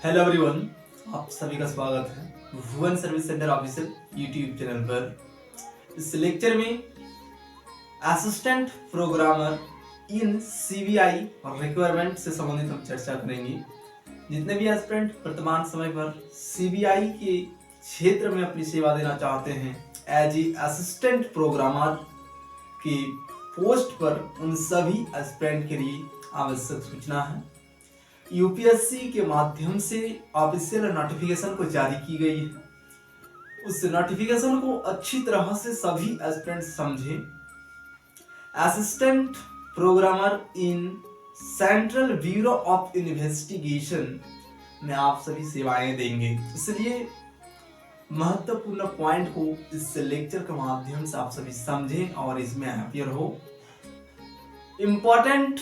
Hello everyone, आप सभी का स्वागत है Bhuvan service centre official YouTube channel पर। इस लेक्चर में असिस्टेंट प्रोग्रामर इन सीबीआई और रिक्वायरमेंट से संबंधित हम चर्चा करेंगे। जितने भी एस्पिरेंट वर्तमान समय पर सीबीआई के क्षेत्र में अपनी सेवा देना चाहते हैं एज ए असिस्टेंट प्रोग्रामर की पोस्ट पर, उन सभी एस्पिरेंट के लिए आवश्यक सूचना है। यूपीएससी के माध्यम से ऑफिशियल नोटिफिकेशन को जारी की गई है। उस नोटिफिकेशन को अच्छी तरह से सभी एस्पिरेंट्स समझें। Assistant programmer in central bureau of investigation में आप सभी सेवाएं देंगे, इसलिए महत्वपूर्ण पॉइंट को इस लेक्चर के माध्यम से आप सभी समझें और इसमें अपियर हो। इम्पोर्टेंट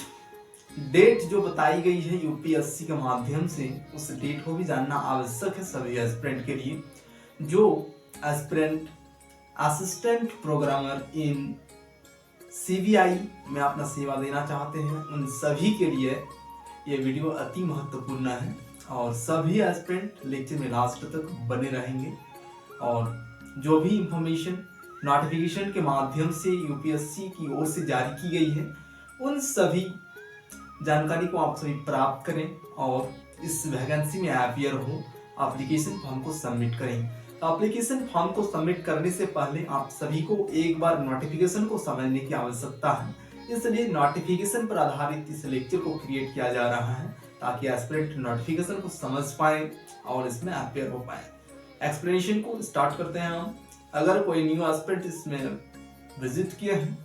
डेट जो बताई गई है यूपीएससी के माध्यम से, उस डेट को भी जानना आवश्यक है सभी एस्पिरेंट के लिए। जो aspirant assistant programmer in CBI में अपना सेवा देना चाहते हैं, उन सभी के लिए ये वीडियो अति महत्वपूर्ण है और सभी एस्पिरेंट लेक्चर में लास्ट तक बने रहेंगे। और जो भी इंफॉर्मेशन नोटिफिकेशन के माध्यम से यूपीएससी की ओर से जारी की गई है, उन सभी जानकारी को आप सभी प्राप्त करें और इस वैकेंसी में अपियर हो, एप्लीकेशन फॉर्म को सबमिट करें। तो एप्लीकेशन फॉर्म को सबमिट करने से पहले आप सभी को एक बार नोटिफिकेशन को समझने की आवश्यकता है, इसलिए नोटिफिकेशन पर आधारित इस लेक्चर को क्रिएट किया जा रहा है ताकि एस्पिरेंट नोटिफिकेशन को समझ पाए और इसमें अपियर हो पाए। एक्सप्लेनेशन को स्टार्ट करते हैं हम। अगर कोई न्यू एस्पिरेंट इसमें विजिट किया है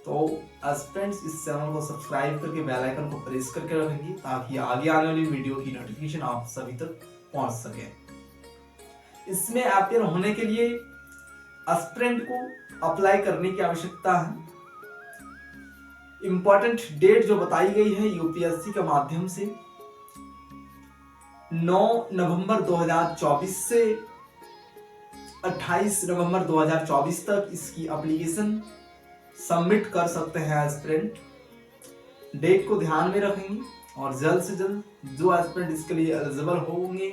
तो एस्पिरेंट्स इस चैनल को सब्सक्राइब करके बेल आइकन को प्रेस करके रखेंगे ताकि आगे आने वाली वीडियो की नोटिफिकेशन आप सभी तक पहुंच सके। इसमें अपियर होने के लिए एस्पिरेंट को अप्लाई करने की आवश्यकता है। इंपॉर्टेंट डेट जो बताई गई है यूपीएससी के माध्यम से 9 नवंबर 2024 से 28 नवंबर 2024 तक इसकी एप्लीकेशन सबमिट कर सकते हैं एस्पिरेंट। डेट को ध्यान में रखेंगे और जल्द से जल्द जो एस्पिरेंट इसके लिए एलिजिबल होंगे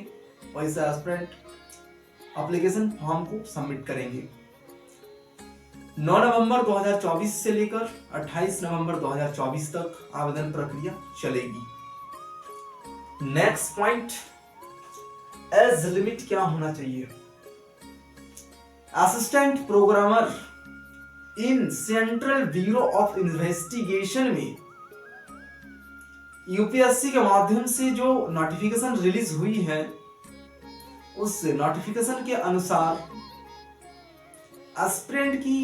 वैसे एस्पिरेंट एप्लीकेशन फॉर्म को सबमिट करेंगे। 9 नवंबर 2024 से लेकर 28 नवंबर 2024 तक आवेदन प्रक्रिया चलेगी। नेक्स्ट पॉइंट, एज लिमिट क्या होना चाहिए। Assistant programmer in central bureau of investigation में यूपीएससी के माध्यम से जो नोटिफिकेशन रिलीज हुई है, उस नोटिफिकेशन के अनुसार एस्पिरेंट की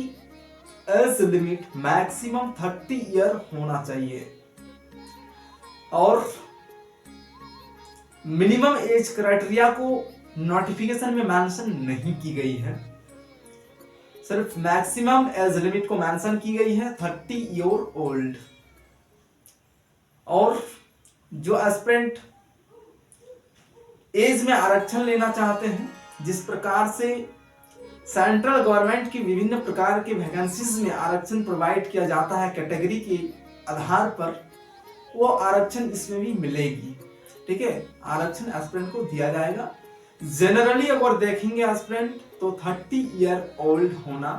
एज लिमिट मैक्सिमम 30 ईयर होना चाहिए और मिनिमम एज क्राइटेरिया को नोटिफिकेशन में मेंशन नहीं की गई है, सिर्फ मैक्सिमम एज लिमिट को मेंशन की गई है 30 ईयर ओल्ड। और जो एस्पिरेंट एज में आरक्षण लेना चाहते हैं, जिस प्रकार से सेंट्रल गवर्नमेंट की विभिन्न प्रकार के वैकेंसीज में आरक्षण प्रोवाइड किया जाता है कैटेगरी के आधार पर, वो आरक्षण इसमें भी मिलेगी। ठीक है, आरक्षण एस्पिरेंट को दिया जाएगा। जनरली अगर देखेंगे एस्पिरेंट तो 30 ईयर ओल्ड होना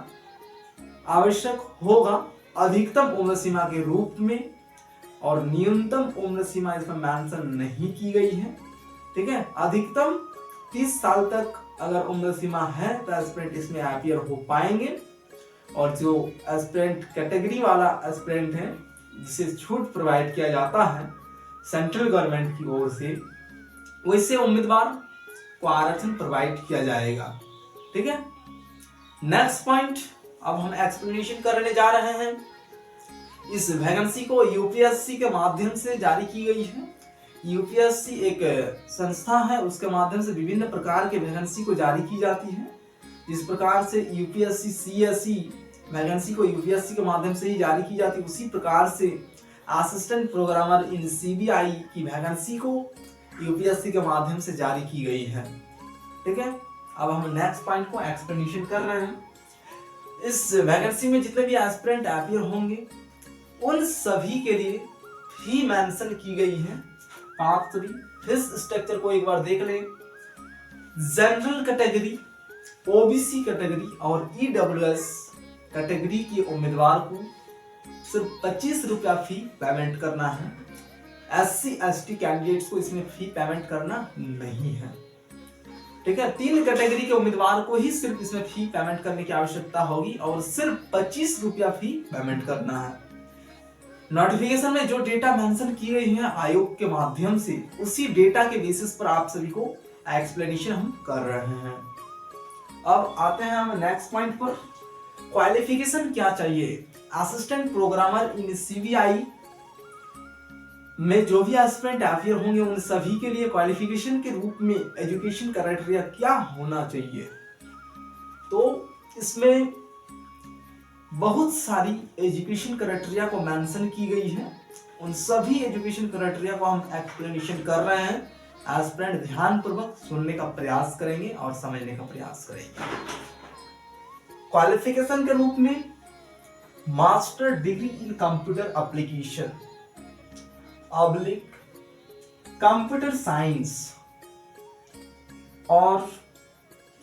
आवश्यक होगा अधिकतम उम्र सीमा के रूप में, और न्यूनतम उम्र सीमा इसमें मेंशन नहीं की गई है। ठीक है, अधिकतम 30 साल तक अगर उम्र सीमा है तो एस्पिरेंट इसमें अपियर हो पाएंगे। और जो एस्पिरेंट कैटेगरी वाला एस्पिरेंट है जिसे छूट प्रोवाइड किया जाता है सेंट्रल गवर्नमेंट की ओर से, वैसे उम्मीदवार को आरक्षण प्रोवाइड किया जाएगा। ठीक है, नेक्स्ट पॉइंट, अब हम एक्सप्लेनेशन करने जा रहे हैं। इस वैकेंसी को यूपीएससी के माध्यम से जारी की गई है। यूपीएससी एक संस्था है, उसके माध्यम से विभिन्न प्रकार के वैकेंसी को जारी की जाती है। जिस प्रकार से यूपीएससी सीएसई वैकेंसी को यूपीएससी के माध्यम से ही जारी की जाती है, उसी प्रकार से असिस्टेंट प्रोग्रामर इन सीबीआई की वैकेंसी को यूपीएससी के माध्यम से जारी की गई है। ठीक है, अब हम नेक्स्ट पॉइंट को एक्सप्लेनेशन कर रहे हैं। इस वैकेंसी में जितने भी एस्पिरेंट अपियर होंगे, उन सभी के लिए फी मेंशन की गई है आप सभी इस स्ट्रक्चर को एक बार देख लें। जनरल कैटेगरी, ओबीसी कैटेगरी और ईडब्ल्यूएस कैटेगरी के उम्मीदवार को सिर्फ 25 रुपया फी पेमेंट करना है। एससी एसटी कैंडिडेट्स को इसमें फी पेमेंट करना नहीं है। ठीक है, 3 कैटेगरी के उम्मीदवार को ही सिर्फ इसमें फी पेमेंट करने की आवश्यकता होगी और सिर्फ 25 रुपया फी पेमेंट करना है। नोटिफिकेशन में जो डेटा मेंशन की गई है आयोग के माध्यम से, उसी डेटा के बेसिस पर आप सभी को एक्सप्लेनेशन हम कर रहे हैं। अब आते हैं हम नेक्स्ट पॉइंट पर। क्वालिफिकेशन क्या चाहिए? असिस्टेंट प्रोग्रामर इन सीबीआई में जो भी एस्पिरेंट अपियर होंगे उन सभी के लिए क्वालिफिकेशन के रूप में एजुकेशन क्राइटेरिया क्या होना चाहिए? तो इसमें बहुत सारी एजुकेशन क्राइटेरिया को मेंशन की गई है। उन सभी एजुकेशन क्राइटेरिया को हम एक्सप्लेनेशन कर रहे हैं। एस्पिरेंट ध्यानपूर्वक सुनने का प्रयास करेंगे और समझने का प्रयास करेंगे। क्वालिफिकेशन के रूप में master degree in computer application oblique computer science और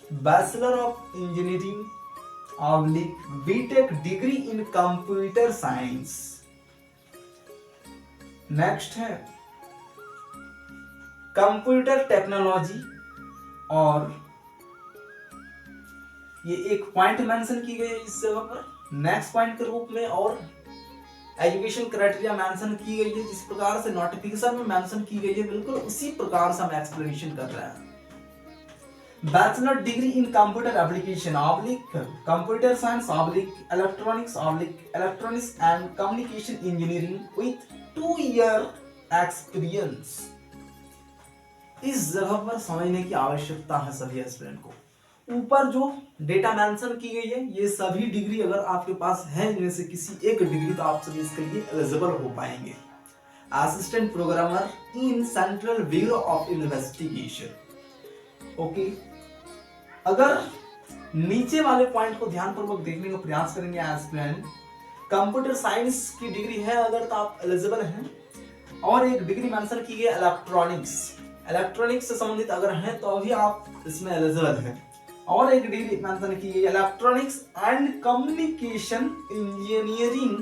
bachelor of engineering oblique BTech degree in computer science. Next है कंप्यूटर टेक्नोलॉजी, और ये एक पॉइंट मेंशन की गई है इस जगह पर नेक्स्ट पॉइंट के रूप में, और एजुकेशन क्राइटेरिया मेंशन की गई है जिस प्रकार से नोटिफिकेशन में मेंशन की गई है, बिल्कुल उसी प्रकार से हम एक्सप्लेनेशन कर रहे हैं। Bachelor degree in computer application oblique computer science oblique electronics and communication engineering with 2 year experience. इस जगह पर समझने की आवश्यकता है सभी एस्पिरेंट को। ऊपर जो डेटा मेंशन की गई है ये सभी डिग्री अगर आपके पास है इनमें से किसी एक डिग्री, तो आप सभी इसके लिए एलिजिबल हो पाएंगे। Assistant programmer in central bureau of investigation. Okay, अगर नीचे वाले पॉइंट को ध्यानपूर्वक देखने का प्रयास करेंगे एस्पिरेंट, कंप्यूटर साइंस की डिग्री है अगर तो आप एलिजिबल हैं, और एक डिग्री मेंशन की गई इलेक्ट्रॉनिक्स से संबंधित अगर हैं तो अभी आप इसमें एलिजिबल हैं, और एक डिग्री मेंशन की गई electronics and communication engineering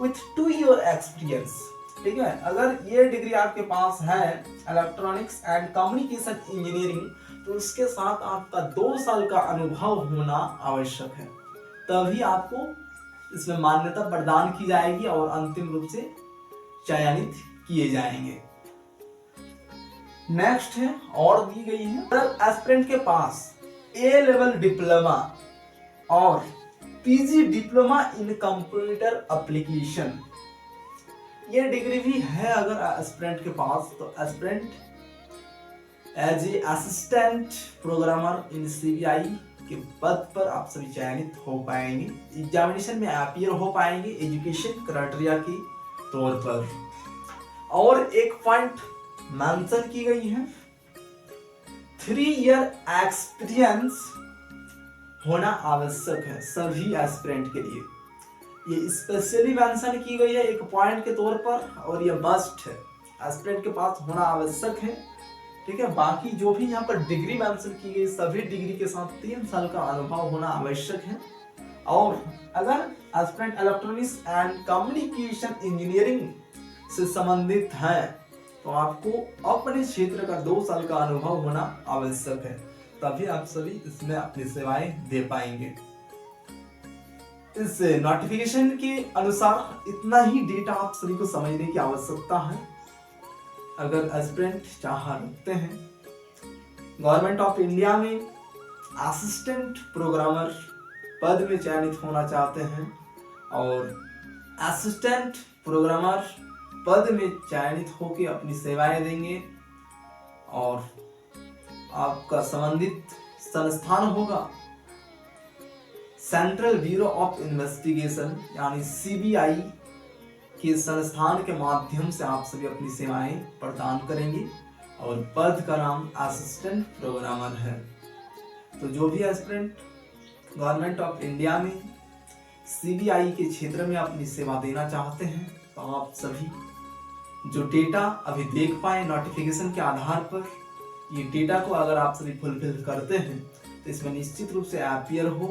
with 2 year experience. ठीक है, अगर ये डिग्री आपके पास है इलेक्ट्रॉनिक्स एंड कम्युनिकेशन इंजीनियरिंग, तो उसके साथ आपका 2 साल का अनुभव होना आवश्यक है, तभी आपको इसमें मान्यता प्रदान की जाएगी और अंतिम रूप से चयनित किए जाएंगे। नेक्स्ट है, और दी गई है अगर एस्पिरेंट के पास ए लेवल डिप्लोमा और PG diploma in computer application, ये डिग्री भी है अगर एस्पिरेंट के पास, तो aspirant as a assistant programmer in CBI के पद पर आप सभी चयनित हो पाएंगे, एग्जामिनेशन में अपीयर हो पाएंगे एजुकेशन क्राइटेरिया के तौर पर। और एक पॉइंट मेंशन की गई है 3 ईयर एक्सपीरियंस होना आवश्यक है सभी एस्पिरेंट के लिए। ये स्पेशली मेंशन की गई है एक पॉइंट के तौर पर, और ये मस्ट है, एस्पिरेंट के पास होना आवश्यक है। ठीक है, बाकी जो भी यहाँ पर डिग्री मेंशन की गई सभी डिग्री के साथ 3 साल का अनुभव होना आवश्यक है। और अगर aspirant electronics and communication engineering से संबंधित है तो आपको अपने क्षेत्र का 2 साल का अनुभव होना आवश्यक है, तभी आप सभी इसमें अपनी सेवाएं दे पाएंगे। इस नोटिफिकेशन के अनुसार इतना ही डेटा आप सभी को समझने की आवश्यकता है। अगर एस्पिरेंट चाह रखते हैं गवर्नमेंट ऑफ इंडिया में असिस्टेंट प्रोग्रामर पद में चयनित होना चाहते हैं और असिस्टेंट प्रोग्रामर पद में चयनित होकर अपनी सेवाएं देंगे, और आपका संबंधित संस्थान होगा सेंट्रल ब्यूरो ऑफ इन्वेस्टिगेशन यानी सीबीआई के संस्थान के माध्यम से आप सभी अपनी सेवाएं प्रदान करेंगे, और पद का नाम असिस्टेंट प्रोग्रामर है। तो जो भी एस्पिरेंट गवर्नमेंट ऑफ इंडिया में सीबीआई के क्षेत्र में अपनी सेवा देना चाहते हैं तो आप सभी जो डेटा अभी देख पाए नोटिफिकेशन के आधार पर, ये डेटा को अगर आप सभी फुलफिल करते हैं तो इसमें निश्चित रूप से एपियर हो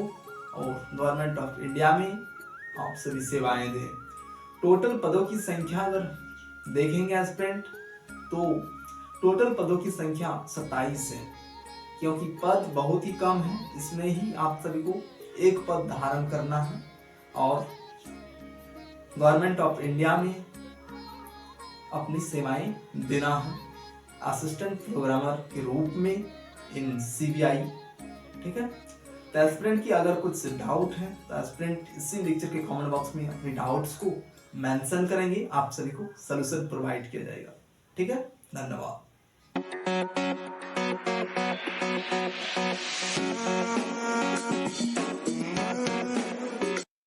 और गवर्नमेंट ऑफ इंडिया में आप सभी सेवाएं दें। टोटल पदों की संख्या अगर देखेंगे एस्पिरेंट तो टोटल पदों की संख्या 27 है, क्योंकि पद बहुत ही कम है, इसमें ही आप सभी को एक पद धारण करना है और गवर्नमेंट ऑफ इंडिया में अपनी सेवाएं देना है असिस्टेंट प्रोग्रामर के रूप में इन सीबीआई। ठीक है, तो एस्पिरेंट की अगर कुछ डाउट है तो एस्पिरेंट इसी लेक्चर के कमेंट बॉक्स में अपने डाउट्स को मेंशन करेंगे, आप सभी को सॉल्यूशन प्रोवाइड किया जाएगा। ठीक है, धन्यवाद।